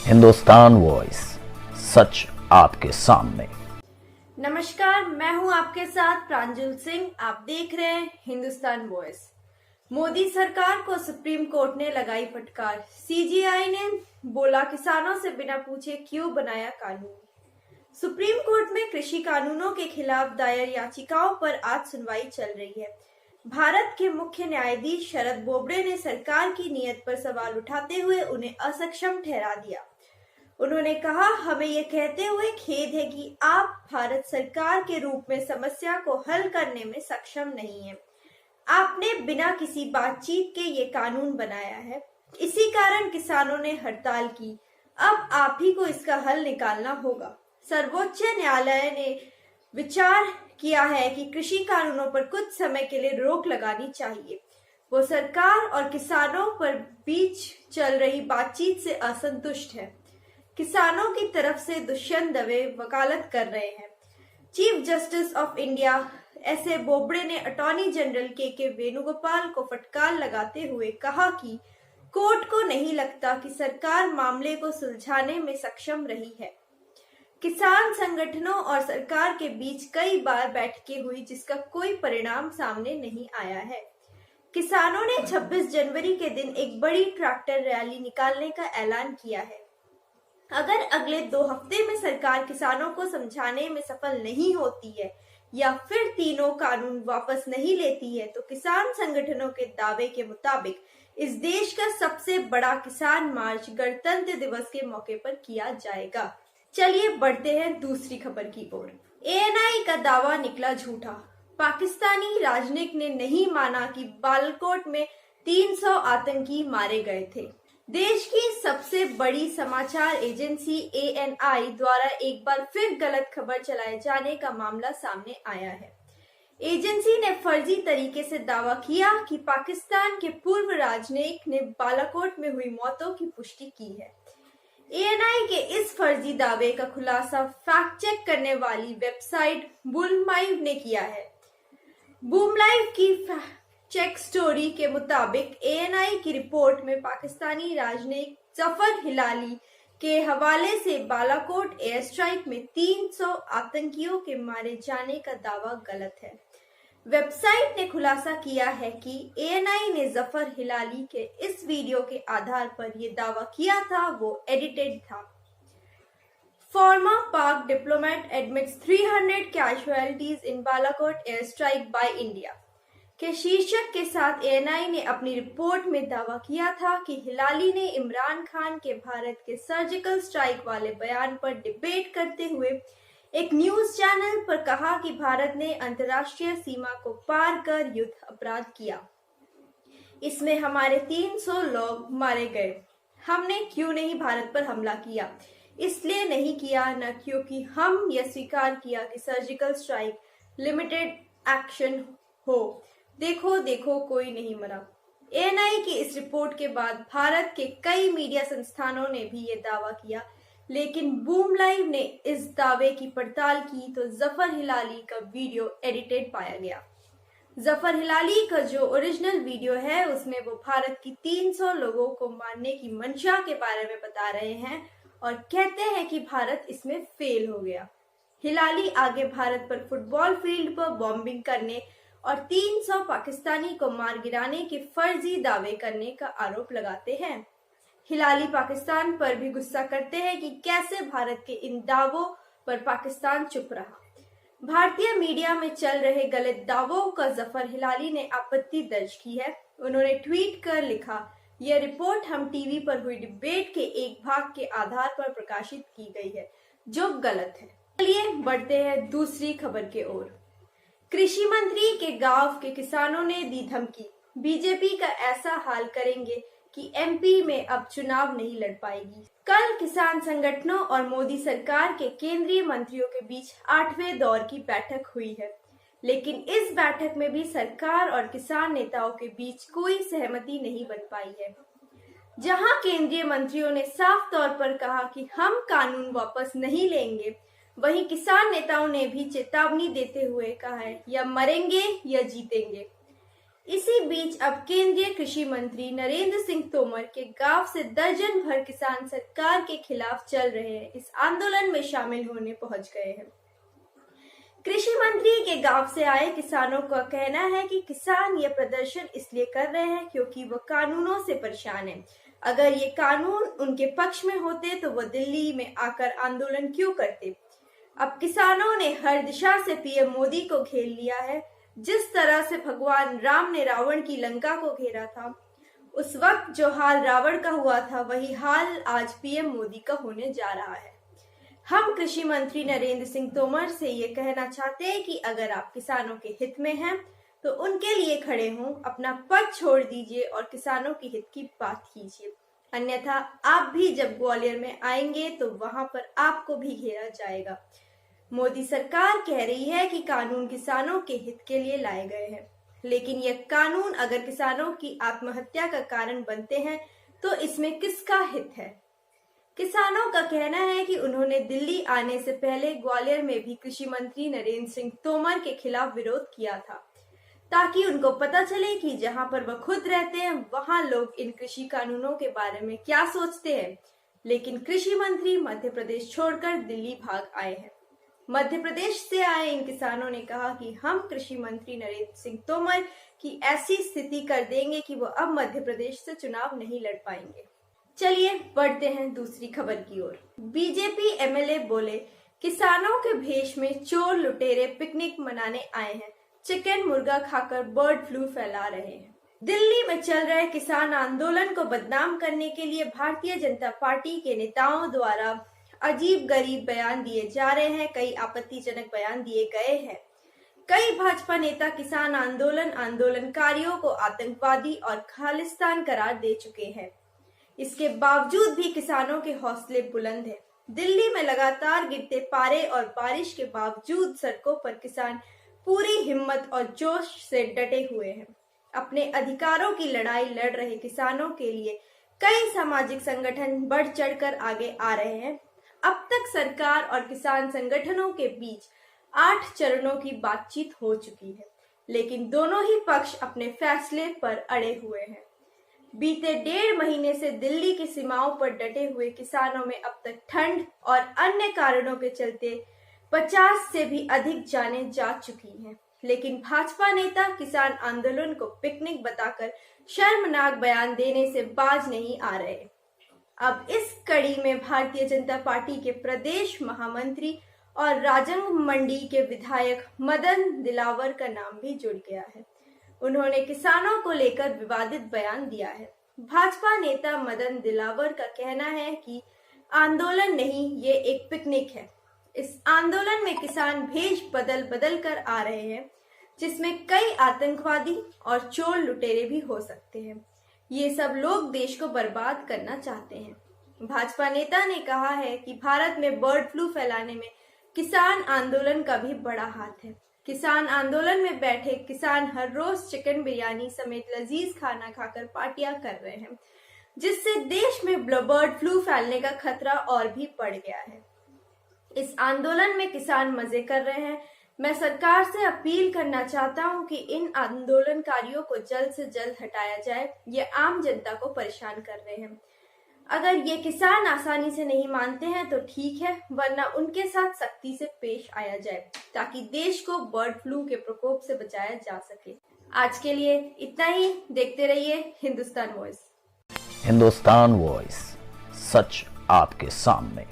Hindustan voice, सच आपके सामने। नमस्कार, मैं हूं आपके साथ प्रांजल सिंह। आप देख रहे हैं हिंदुस्तान वॉइस। मोदी सरकार को सुप्रीम कोर्ट ने लगाई फटकार। सीजेआई ने बोला किसानों से बिना पूछे क्यों बनाया कानून। सुप्रीम कोर्ट में कृषि कानूनों के खिलाफ दायर याचिकाओं पर आज सुनवाई चल रही है। भारत के मुख्य न्यायाधीश शरद बोबड़े ने सरकार की नीयत पर सवाल उठाते हुए उन्हें असक्षम ठहरा दिया। उन्होंने कहा, हमें ये कहते हुए खेद है कि आप भारत सरकार के रूप में समस्या को हल करने में सक्षम नहीं हैं। आपने बिना किसी बातचीत के ये कानून बनाया है। इसी कारण किसानों ने हड़ताल की। अब आप ही को इसका हल निकालना होगा। सर्वोच्च न्यायालय ने विचार किया है कि कृषि कानूनों पर कुछ समय के लिए रोक लगानी चाहिए। वो सरकार और किसानों पर बीच चल रही बातचीत से असंतुष्ट है। किसानों की तरफ से दुष्यंत दवे वकालत कर रहे हैं। Chief justice of India एस.ए. Bobde ने अटॉर्नी जनरल के वेणुगोपाल को फटकार लगाते हुए कहा कि कोर्ट को नहीं लगता कि सरकार मामले को सुलझाने में सक्षम रही है। किसान संगठनों और सरकार के बीच कई बार बैठकें हुई जिसका कोई परिणाम सामने नहीं आया है। किसानों ने 26 जनवरी के दिन एक बड़ी ट्रैक्टर रैली निकालने का ऐलान किया है। अगर अगले 2 हफ्ते में सरकार किसानों को समझाने में सफल नहीं होती है या फिर तीनों कानून वापस नहीं लेती है तो किसान संगठनों के दावे के मुताबिक इस देश का सबसे बड़ा किसान मार्च गणतंत्र दिवस के मौके पर किया जाएगा। चलिए बढ़ते हैं दूसरी खबर की ओर। एएनआई का दावा निकला झूठा। पाकिस्तानी राजनयिक ने नहीं माना कि बालाकोट में 300 आतंकी मारे गए थे। देश की सबसे बड़ी समाचार एजेंसी एएनआई द्वारा एक बार फिर गलत खबर चलाए जाने का मामला सामने आया है। एजेंसी ने फर्जी तरीके से दावा किया कि पाकिस्तान के पूर्व राजनयिक ने बालाकोट में हुई मौतों की पुष्टि की है। एएनआई के इस फर्जी दावे का खुलासा फैक्ट चेक करने वाली वेबसाइट बूमलाइव ने किया है। बूमलाइव की चेक स्टोरी के मुताबिक एएनआई की रिपोर्ट में पाकिस्तानी राजनयिक जफर हिलाली के हवाले से बालाकोट एयर स्ट्राइक में 300 आतंकियों के मारे जाने का दावा गलत है। वेबसाइट ने खुलासा किया है कि एएनआई ने जफर हिलाली के इस वीडियो के आधार पर यह दावा किया था वो एडिटेड था। Former Pak diplomat admits 300 casualties in Balakot airstrike by India के शीर्षक के साथ एएनआई ने अपनी रिपोर्ट में दावा किया था कि हिलाली ने इमरान खान के भारत के सर्जिकल स्ट्राइक वाले बयान पर डिबेट करते हुए एक न्यूज चैनल पर कहा कि भारत ने अंतर्राष्ट्रीय सीमा को पार कर युद्ध अपराध किया। इसमें हमारे 300 लोग मारे गए। हमने क्यों नहीं भारत पर हमला किया? इसलिए नहीं किया न क्योंकि हम यह स्वीकार किया कि सर्जिकल स्ट्राइक लिमिटेड एक्शन हो। देखो देखो कोई नहीं मरा। एएनआई की इस रिपोर्ट के बाद भारत के कई मीडिया संस्थानों ने भी ये दावा किया, लेकिन बूमलाइव ने इस दावे की पड़ताल की तो जफर हिलाली का वीडियो एडिटेड पाया गया। जफर हिलाली का जो ओरिजिनल वीडियो है उसमें वो भारत की 300 लोगों को मारने की मंशा के बारे में बता रहे हैं और कहते हैं कि भारत इसमें फेल हो गया। हिलाली आगे भारत पर फुटबॉल फील्ड पर बॉम्बिंग करने और 300 पाकिस्तानी को मार गिराने के फर्जी दावे करने का आरोप लगाते हैं। हिलाली पाकिस्तान पर भी गुस्सा करते हैं कि कैसे भारत के इन दावों पर पाकिस्तान चुप रहा। भारतीय मीडिया में चल रहे गलत दावों का जफर हिलाली ने आपत्ति दर्ज की है। उन्होंने ट्वीट कर लिखा, यह रिपोर्ट हम टीवी पर हुई डिबेट के एक भाग के आधार पर प्रकाशित की गई है, जो गलत है। चलिए बढ़ते हैं दूसरी खबर के ओर। कृषि मंत्री के गांव के किसानों ने दी धमकी, बीजेपी का ऐसा हाल करेंगे कि एमपी में अब चुनाव नहीं लड़ पाएगी। कल किसान संगठनों और मोदी सरकार के केंद्रीय मंत्रियों के बीच 8वें दौर की बैठक हुई है, लेकिन इस बैठक में भी सरकार और किसान नेताओं के बीच कोई सहमति नहीं बन पाई है। जहां केंद्रीय मंत्रियों ने साफ तौर पर कहा कि हम कानून वापस नहीं लेंगे, वहीं किसान नेताओं ने भी चेतावनी देते हुए कहा है, या मरेंगे या जीतेंगे। इसी बीच अब केंद्रीय कृषि मंत्री नरेंद्र सिंह तोमर के गांव से दर्जन भर किसान सरकार के खिलाफ चल रहे इस आंदोलन में शामिल होने पहुंच गए हैं। कृषि मंत्री के गांव से आए किसानों का कहना है कि किसान ये प्रदर्शन इसलिए कर रहे हैं क्योंकि वो कानूनों से परेशान हैं। अगर ये कानून उनके पक्ष में होते तो वो दिल्ली में आकर आंदोलन क्यों करते। अब किसानों ने हर दिशा से पीएम मोदी को घेर लिया है। जिस तरह से भगवान राम ने रावण की लंका को घेरा था, उस वक्त जो हाल रावण का हुआ था, वही हाल आज पीएम मोदी का होने जा रहा है। हम कृषि मंत्री नरेंद्र सिंह तोमर से ये कहना चाहते हैं कि अगर आप किसानों के हित में हैं, तो उनके लिए खड़े हों, अपना पद छोड़ दीजिए और किसानों के हित की बात कीजिए। अन्यथा आप भी जब ग्वालियर में आएंगे तो वहां पर आपको भी घेरा जाएगा। मोदी सरकार कह रही है कि कानून किसानों के हित के लिए लाए गए हैं, लेकिन यह कानून अगर किसानों की आत्महत्या का कारण बनते हैं तो इसमें किसका हित है। किसानों का कहना है कि उन्होंने दिल्ली आने से पहले ग्वालियर में भी कृषि मंत्री नरेंद्र सिंह तोमर के खिलाफ विरोध किया था, ताकि उनको पता चले कि जहां पर वह खुद रहते हैं वहां लोग इन कृषि कानूनों के बारे में क्या सोचते हैं। लेकिन कृषि मंत्री मध्य प्रदेश छोड़कर दिल्ली भाग आए हैं। मध्य प्रदेश से आए इन किसानों ने कहा कि हम कृषि मंत्री नरेंद्र सिंह तोमर की ऐसी स्थिति कर देंगे कि वो अब मध्य प्रदेश से चुनाव नहीं लड़ पाएंगे। चलिए बढ़ते हैं दूसरी खबर की ओर। बीजेपी एमएलए बोले, किसानों के भेष में चोर लुटेरे पिकनिक मनाने आए हैं, चिकन मुर्गा खाकर बर्ड फ्लू फैला रहे हैं। दिल्ली में चल रहे किसान आंदोलन को बदनाम करने के लिए भारतीय जनता पार्टी के नेताओं द्वारा अजीब गरीब बयान दिए जा रहे हैं। कई आपत्तिजनक बयान दिए गए हैं। कई भाजपा नेता किसान आंदोलनकारियों को आतंकवादी और खालिस्तान करार दे चुके हैं। इसके बावजूद भी किसानों के हौसले बुलंद हैं। दिल्ली में लगातार गिरते पारे और बारिश के बावजूद सड़कों पर किसान पूरी हिम्मत और जोश से डटे हुए हैं। अपने अधिकारों की लड़ाई लड़ रहे किसानों के लिए कई सामाजिक संगठन बढ़ चढ़कर आगे आ रहे हैं। अब तक सरकार और किसान संगठनों के बीच 8 चरणों की बातचीत हो चुकी है, लेकिन दोनों ही पक्ष अपने फैसले पर अड़े हुए हैं। बीते 1.5 महीने से दिल्ली की सीमाओं पर डटे हुए किसानों में अब तक ठंड और अन्य कारणों के चलते 50 से भी अधिक जानें जा चुकी हैं। लेकिन भाजपा नेता किसान आंदोलन को पिकनिक बताकर शर्मनाक बयान देने से बाज नहीं आ रहे। अब इस कड़ी में भारतीय जनता पार्टी के प्रदेश महामंत्री और राजंग मंडी के विधायक मदन दिलावर का नाम भी जुड़ गया है। उन्होंने किसानों को लेकर विवादित बयान दिया है। भाजपा नेता मदन दिलावर का कहना है कि आंदोलन नहीं, ये एक पिकनिक है। इस आंदोलन में किसान भेष बदल बदल कर आ रहे हैं, जिसमें कई आतंकवादी और चोर लुटेरे भी हो सकते हैं। ये सब लोग देश को बर्बाद करना चाहते हैं। भाजपा नेता ने कहा है कि भारत में बर्ड फ्लू फैलाने में किसान आंदोलन का भी बड़ा हाथ है। किसान आंदोलन में बैठे किसान हर रोज चिकन बिरयानी समेत लजीज खाना खाकर पार्टियां कर रहे हैं, जिससे देश में बर्ड फ्लू फैलने का खतरा और भी बढ़ गया है। इस आंदोलन में किसान मजे कर रहे हैं। मैं सरकार से अपील करना चाहता हूं कि इन आंदोलनकारियों को जल्द से जल्द हटाया जाए। ये आम जनता को परेशान कर रहे हैं। अगर ये किसान आसानी से नहीं मानते हैं तो ठीक है, वरना उनके साथ सख्ती से पेश आया जाए, ताकि देश को बर्ड फ्लू के प्रकोप से बचाया जा सके। आज के लिए इतना ही। देखते रहिए हिंदुस्तान वॉइस। हिंदुस्तान वॉइस, सच आपके सामने।